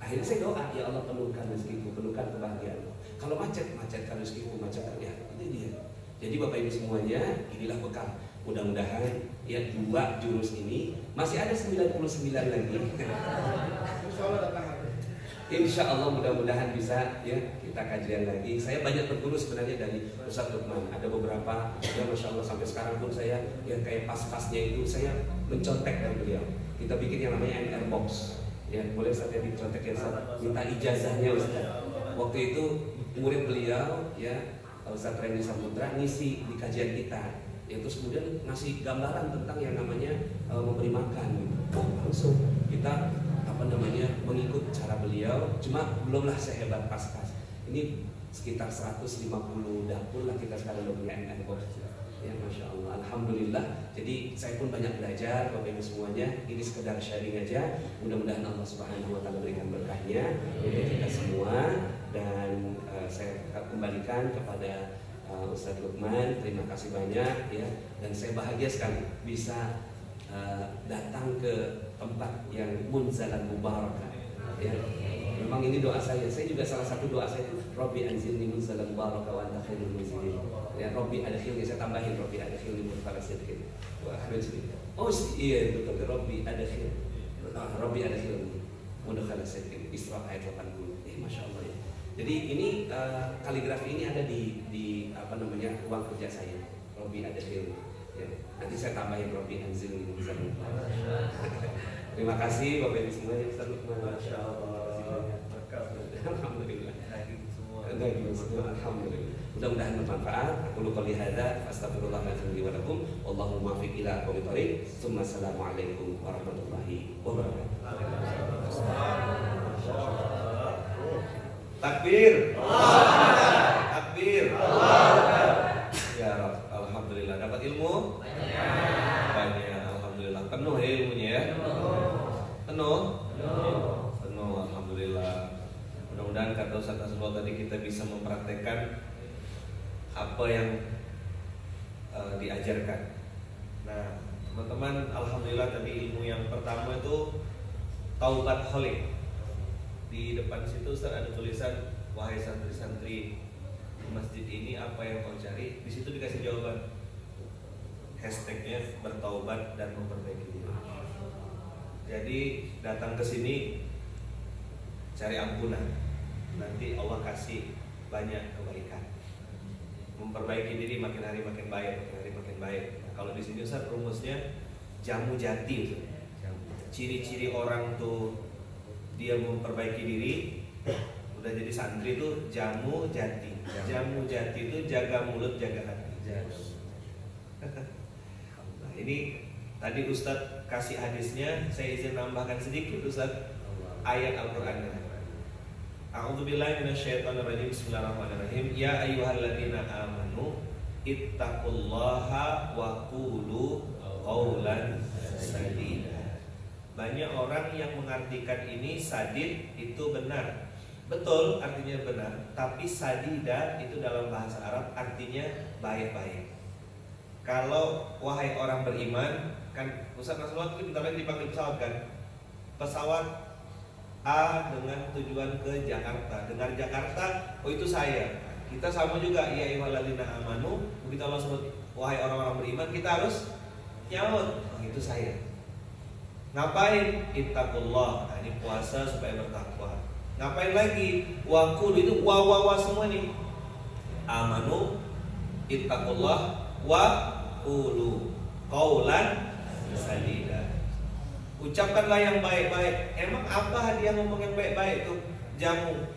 Akhirnya saya doa, ya Allah penuhkan rezekiku, penuhkan kebahagiaan. Kalau macetkan rezekiku, macetkan ya, ini dia. Jadi Bapak Ibu semuanya, inilah bekal. Mudah-mudahan ya 2 jurus ini masih ada 99 lagi. Insya Allah mudah-mudahan bisa ya kita kajian lagi. Saya banyak berguru sebenarnya dari Ustaz Lukman. Ada beberapa ya Masya Allah sampai sekarang pun saya yang kayak pas-pasnya itu saya mencontek dari beliau. Kita bikin yang namanya NR Box. Ya boleh saya dicontek ya Ustaz. Minta ijazahnya Ustaz. Waktu itu murid beliau ya Ustaz Randy Saputra ngisi di kajian kita. Ya, terus kemudian ngasih gambaran tentang yang namanya memberi makan gitu. Langsung kita mengikut cara beliau, cuma belumlah sehebat pas-pas. Ini sekitar 150 dapur lah kita sekarang udah punya NN Box. Ya Masya Allah, Alhamdulillah. Jadi saya pun banyak belajar Bapak Ibu semuanya. Ini sekedar sharing aja. Mudah-mudahan Allah Subhanahu Wa Taala berikan berkahnya untuk kita semua. Dan saya kembalikan kepada Ustadz Lukman, terima kasih banyak ya, dan saya bahagia sekali bisa datang ke tempat yang munzalan mubarakah ya. Memang ini doa saya juga salah satu doa saya itu Rabbi anzilni munzalan mubarakah wa anta khairul munzilin ya. Rabbi adkhilni, saya tambahin Rabbi adkhilni mudkhala sidqin wa akhrijni. Oh iya betul, Rabbi adkhilni mudkhala sidqin, Isra ayat 80. Masya Allah ya. Jadi ini kaligrafi ini ada di ruang kerja saya. Robi adkhil. Ya. Nanti saya tambahin Robi anzilni munzalan. Terima kasih Bapak Ibu semuanya. Ustaz Lukman. Masya Allah. Alhamdulillah. Alhamdulillah. Mudah-mudahan bermanfaat. Aku qouli hadza astaghfirullahaladzim li wa lakum. Wallahu muwaffiq ila aqwamit thoriq. Assalamualaikum warahmatullahi wabarakatuh. Takbir. Takbir. Ya Rabb, alhamdulillah dapat ilmu banyak. Alhamdulillah penuh ya ilmunya ya. Penuh. Alhamdulillah. Mudah-mudahan kata Ustaz Nasrullah tadi kita bisa mempraktekkan apa yang diajarkan. Nah, teman-teman, alhamdulillah tadi ilmu yang pertama itu taubat holik. Di depan situ Ustaz ada tulisan, wahai santri-santri di masjid ini apa yang kau cari? Di situ dikasih jawaban. Hashtagnya bertaubat dan memperbaiki diri. Jadi datang ke sini cari ampunan. Nanti Allah kasih banyak kebaikan. Memperbaiki diri makin hari makin baik, makin hari makin baik. Nah, kalau di sini Ustaz rumusnya jamu jati Ustaz. Ciri-ciri orang tuh dia memperbaiki diri, udah jadi santri itu jamu jati. Jamu jati itu jaga mulut, jaga hati. Nah, ini tadi Ustaz kasih hadisnya, saya izin nambahkan sedikit Ustaz ayat Al-Qur'annya. A'udzubillahi minasyaitonirrajim. Bismillahirrahmanirrahim. Ya ayyuhalladzina amanu ittaqullaha wa qulu qaulan sadida. Banyak orang yang mengartikan ini sadid itu benar. Betul, artinya benar, tapi sadida itu dalam bahasa Arab artinya baik-baik. Kalau wahai orang beriman, kan Ustaz Nasrullah itu bentar lagi dipanggil pesawat kan? Pesawat A dengan tujuan ke Jakarta. Dengar Jakarta, oh itu saya. Kita sama juga, ya ayyuhalladzina amanu. Begitu Allah sebut wahai orang-orang beriman, kita harus nyaut, oh itu saya. Ngapain? Ittaqullah. Nah, ini puasa supaya bertakwa. Ngapain lagi? Waqul itu wa semua nih. Amanu, ittaqullah, wa qulu qaulan sadida. Ucapkanlah yang baik-baik. Emang apa hadiah ngomong yang baik-baik itu? Jamu.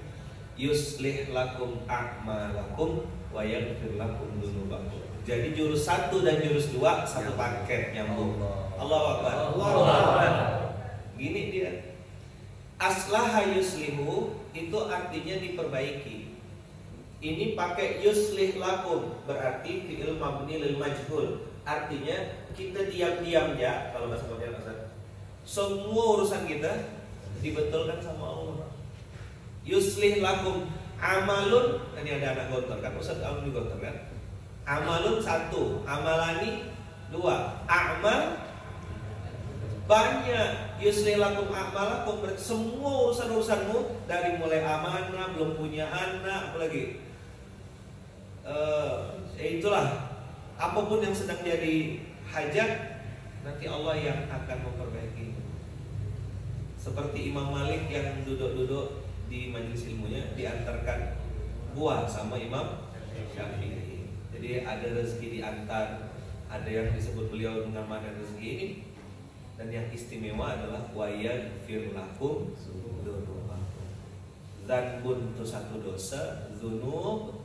Yuslih lakum a'malakum wa yaghfir lakum dzunubakum. Jadi jurus 1 dan jurus 2 satu paket nyambung. Allahu Akbar. Allahu Akbar. Gini dia. Aslaha yuslihu itu artinya diperbaiki. Ini pakai yuslih lakum, berarti fi'il mabni lil majhul. Artinya kita diam-diam ya, kalau bahasa modern Ustaz. Semua urusan kita dibetulkan sama Allah. Yuslih lakum amalun, ini ada anak gontor kan, Ustaz alun di gontor kan. Amalun 1, amalani 2, amal banyak. Yuslih lakum amalakum, berarti semua urusan-urusanmu dari mulai amanah, belum punya anak, apalagi itulah apapun yang sedang jadi hajat, nanti Allah yang akan memperbaiki. Seperti Imam Malik yang duduk-duduk di majelis ilmunya diantarkan buah sama Imam Syafi'i. Jadi ada rezeki diantar, ada yang disebut beliau mengamankan rezeki ini. Dan yang istimewa adalah wayaghfir lakum dzunubakum. Dzanbun itu satu dosa, dzunub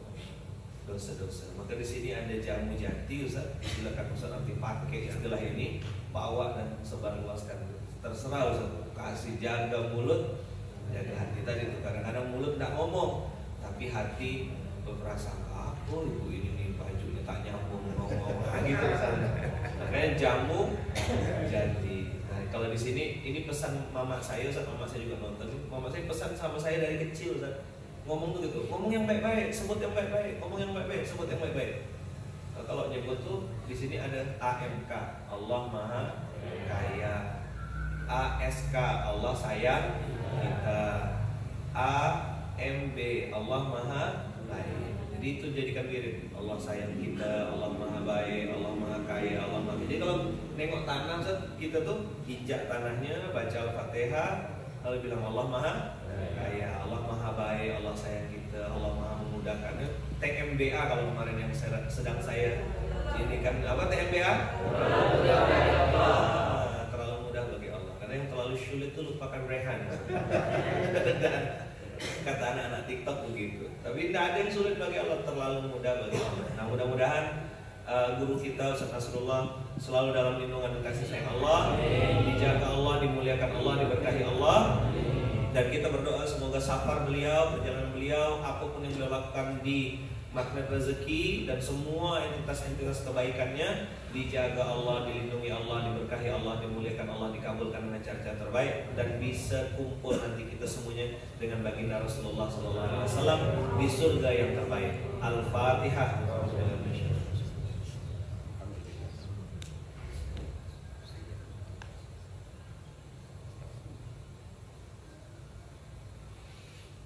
dosa-dosa. Maka di sini ada jamu jati Ustaz. Silakan Ustaz nanti pakai istilah ini, bawa dan sebarluaskan. Terserah Ustaz, kasih jaga mulut, jaga hati tadi itu. Kadang-kadang mulut tidak ngomong, tapi hati berprasangka, oh ibu ini nih bajunya tak nyambung ngomong, gitu misalnya. Makanya jamu jati. Nah, kalau di sini ini pesan mama saya Ustaz, mama saya juga nonton. Mama saya pesan sama saya dari kecil Ustaz. Ngomong tuh gitu, ngomong yang baik-baik, sebut yang baik-baik, ngomong yang baik-baik, sebut yang baik-baik. Nah, kalau nyebut tuh di sini ada AMK, Allah Maha Kaya. ASK, Allah sayang kita. AMB, Allah Maha Baik. Jadi itu jadikan mirip. Allah sayang kita, Allah Maha Baik, Allah Maha Kaya, Allah Maha. Jadi kalau nengok tanah kita tuh injak tanahnya, baca Al-Fatihah, lalu bilang Allah Maha Kaya, Allah Maha Baik, Allah sayang kita, Allah Maha memudahkannya. TMBA kalau kemarin yang sedang saya ini kan apa TMBA? Terlalu mudah bagi Allah. Karena yang terlalu sulit itu lupakan rehan. kata anak-anak TikTok begitu. Tapi tidak ada yang sulit bagi Allah, terlalu mudah bagi Allah. Nah mudah-mudahan guru kita Ustaz Nasrullah selalu dalam lindungan dan kasih sayang Allah, dijaga Allah, dimuliakan Allah, diberkahi Allah. Dan kita berdoa semoga safar beliau, perjalanan beliau, apapun yang beliau lakukan di magnet rezeki dan semua entitas-entitas kebaikannya dijaga Allah, dilindungi Allah, diberkahi Allah, dimuliakan Allah, dikabulkan dengan cara-cara terbaik dan bisa kumpul nanti kita semuanya dengan baginda Rasulullah SAW di surga yang terbaik. Al-Fatihah.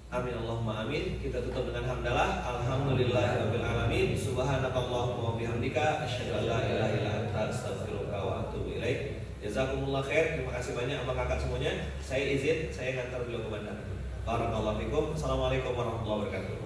Amin Allahumma amin. Kita tutup dengan hamdalah. Alhamdulillahirabbil alamin. Subhanakallahumma wa bihamdika asyhadu an la ilaha illa anta astaghfiruka wa atubu ilaik. Jazakumullah khair. Terima kasih banyak abang kakak semuanya. Saya izin, saya ngantar beliau ke bandara. Barakallahu fikum. Assalamualaikum warahmatullahi wabarakatuh.